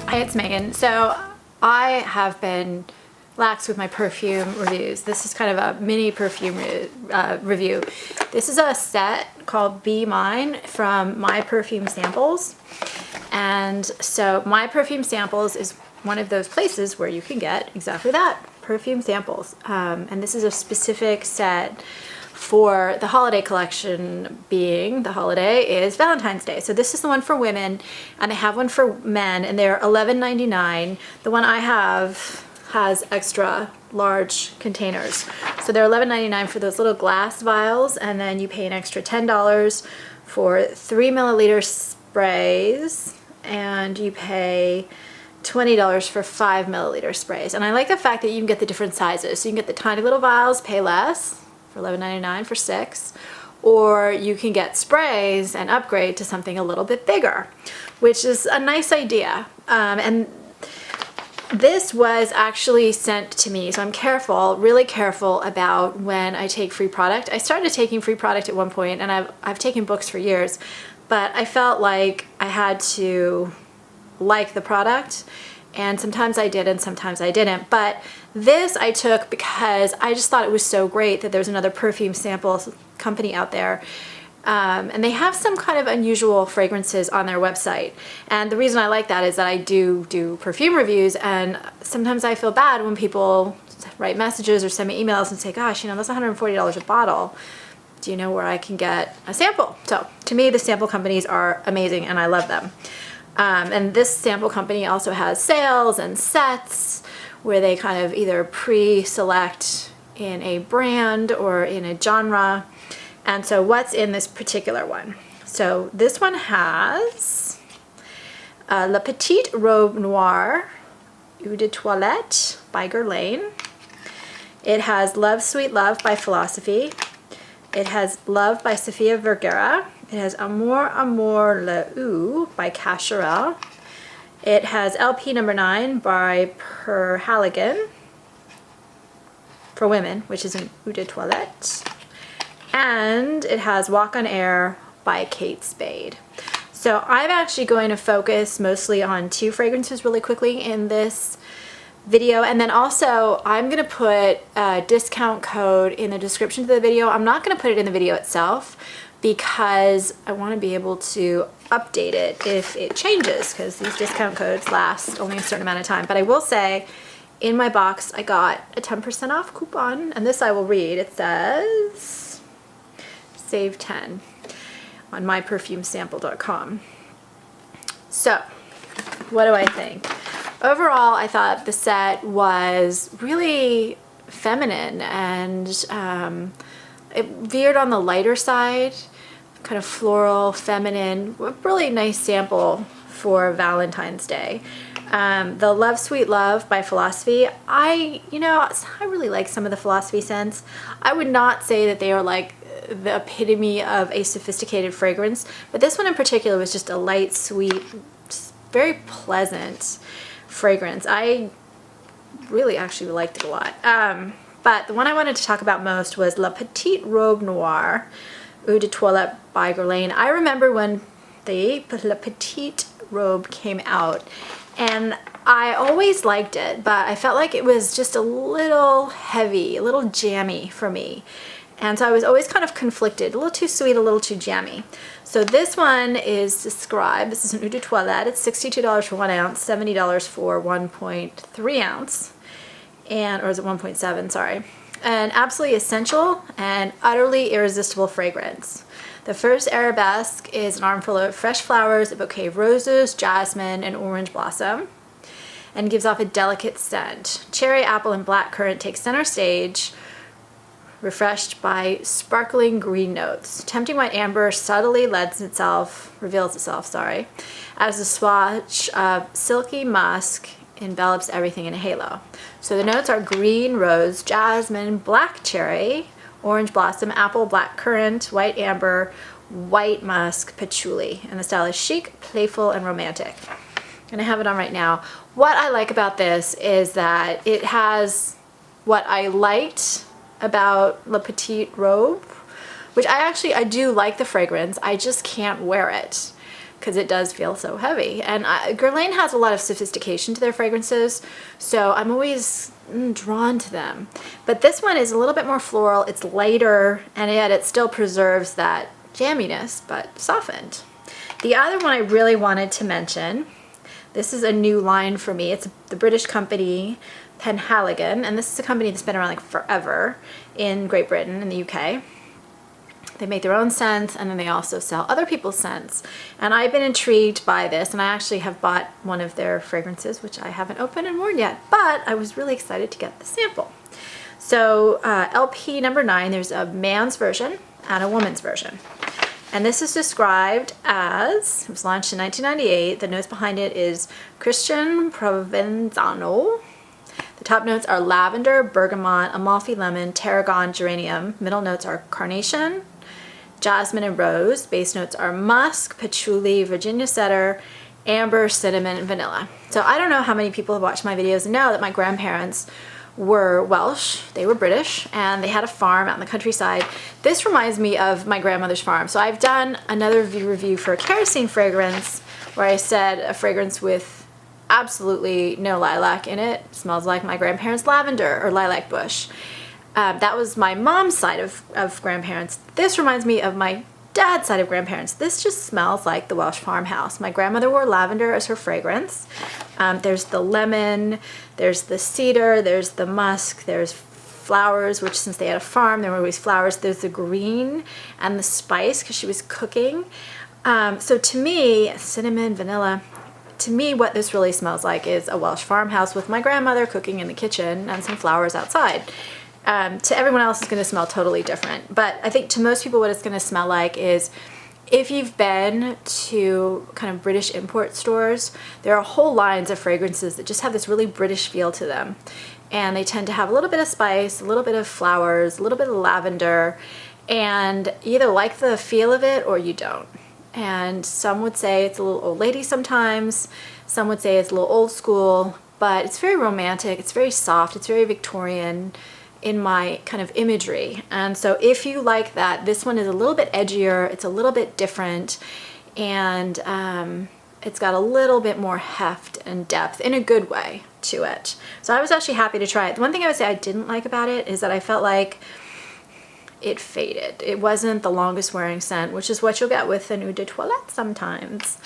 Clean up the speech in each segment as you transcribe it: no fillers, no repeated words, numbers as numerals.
Hi, it's Megan. So I have been lax with my perfume reviews. This is kind of a mini perfume review. This is a set called Be Mine from My Perfume Samples. And so My Perfume Samples is one of those places where you can get exactly that, perfume samples. And this is a specific set for the holiday collection, being the holiday is Valentine's Day. So this is the one for women, and they have one for men, and they're $11.99. The one I have has extra large containers. So they're $11.99 for those little glass vials, and then you pay an extra $10 for 3 milliliter sprays, and you pay $20 for 5 milliliter sprays. And I like the fact that you can get the different sizes. So you can get the tiny little vials, pay less, for $11.99 for 6, or you can get sprays and upgrade to something a little bit bigger, which is a nice idea. And this was actually sent to me, so I'm careful, really careful about when I take free product. I started taking free product at one point, and I've taken books for years, but I felt like I had to like the product, and sometimes I did and sometimes I didn't. But this I took because I just thought it was so great that there's another perfume sample company out there. And they have some kind of unusual fragrances on their website. And the reason I like that is that I do perfume reviews, and sometimes I feel bad when people write messages or send me emails and say, gosh, you know, that's $140 a bottle. Do you know where I can get a sample? So to me, the sample companies are amazing and I love them. And this sample company also has sales and sets where they kind of either pre-select in a brand or in a genre. And so what's in this particular one? So this one has La Petite Robe Noire Eau de Toilette by Guerlain. It has Love Sweet Love by Philosophy. It has Love by Sofia Vergara. It has Amour Amour Le Ou by Cacharel. It has LP number 9 by Penhaligon for women, which is an Eau de Toilette. And it has Walk on Air by Kate Spade. So I'm actually going to focus mostly on 2 fragrances really quickly in this video, and then also I'm going to put a discount code in the description of the video. I'm not going to put it in the video itself because I want to be able to update it if it changes, because these discount codes last only a certain amount of time. But I will say, in my box I got a 10% off coupon, and this I will read. It says save 10 on myperfumesample.com. So what do I think? Overall, I thought the set was really feminine, and it veered on the lighter side, kind of floral, feminine, a really nice sample for Valentine's Day. The Love Sweet Love by Philosophy, I really like some of the Philosophy scents. I would not say that they are like the epitome of a sophisticated fragrance, but this one in particular was just a light, sweet, just very pleasant fragrance. I really actually liked it a lot. But the one I wanted to talk about most was La Petite Robe Noire Eau de Toilette by Guerlain. I remember when the La Petite Robe came out, and I always liked it, but I felt like it was just a little heavy, a little jammy for me. And so I was always kind of conflicted, a little too sweet, a little too jammy. So this one is described, this is an Eau de Toilette, it's $62 for 1 ounce, $70 for 1.3 ounce, or is it 1.7, sorry. An absolutely essential and utterly irresistible fragrance. The first arabesque is an armful of fresh flowers, a bouquet of roses, jasmine, and orange blossom, and gives off a delicate scent. Cherry, apple, and blackcurrant take center stage, refreshed by sparkling green notes. Tempting white amber subtly reveals itself, as a swatch of silky musk envelops everything in a halo. So the notes are green rose, jasmine, black cherry, orange blossom, apple, blackcurrant, white amber, white musk, patchouli. And the style is chic, playful, and romantic. And I have it on right now. What I like about this is that it has what I liked about La Petite Robe, which I do like the fragrance, I just can't wear it because it does feel so heavy. And Guerlain has a lot of sophistication to their fragrances, so I'm always drawn to them. But this one is a little bit more floral, it's lighter, and yet it still preserves that jamminess, but softened. The other one I really wanted to mention, this is a new line for me. It's the British company Penhaligon, and this is a company that's been around like forever in Great Britain and the UK. They make their own scents, and then they also sell other people's scents. And I've been intrigued by this, and I actually have bought one of their fragrances, which I haven't opened and worn yet, but I was really excited to get the sample. So LP number 9, there's a man's version and a woman's version. And this is described as, it was launched in 1998. The notes behind it is Christian Provenzano. The top notes are lavender, bergamot, amalfi lemon, tarragon, geranium. Middle notes are carnation, jasmine, and rose. Base notes are musk, patchouli, Virginia cedar, amber, cinnamon, and vanilla. So I don't know how many people have watched my videos and know that my grandparents were Welsh, they were British, and they had a farm out in the countryside. This reminds me of my grandmother's farm. So I've done another review for a kerosene fragrance where I said a fragrance with absolutely no lilac in it. It smells like my grandparents' lavender or lilac bush. That was my mom's side of grandparents. This reminds me of my dad's side of grandparents. This just smells like the Welsh farmhouse. My grandmother wore lavender as her fragrance. There's the lemon, there's the cedar, there's the musk, there's flowers, which since they had a farm, there were always flowers. There's the green and the spice because she was cooking. So to me, cinnamon, vanilla, to me what this really smells like is a Welsh farmhouse with my grandmother cooking in the kitchen and some flowers outside. To everyone else, it's going to smell totally different. But I think to most people what it's going to smell like is, if you've been to kind of British import stores, there are whole lines of fragrances that just have this really British feel to them. And they tend to have a little bit of spice, a little bit of flowers, a little bit of lavender, and you either like the feel of it or you don't. And some would say it's a little old lady sometimes, some would say it's a little old school, but it's very romantic, it's very soft, it's very Victorian in my kind of imagery. And so if you like that, this one is a little bit edgier, it's a little bit different, and it's got a little bit more heft and depth in a good way to it. So I was actually happy to try it. The one thing I would say I didn't like about it is that I felt like it faded. It wasn't the longest wearing scent, which is what you'll get with an Eau de Toilette sometimes.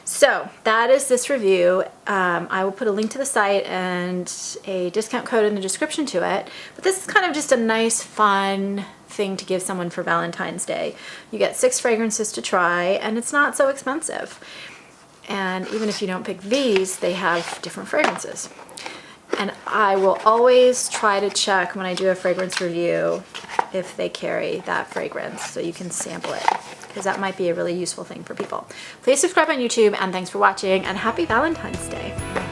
So that is this review. I will put a link to the site and a discount code in the description to it. But this is kind of just a nice, fun thing to give someone for Valentine's Day. You get 6 fragrances to try, and it's not so expensive. And even if you don't pick these, they have different fragrances. And I will always try to check when I do a fragrance review if they carry that fragrance, so you can sample it, because that might be a really useful thing for people. Please subscribe on YouTube, and thanks for watching, and happy Valentine's Day.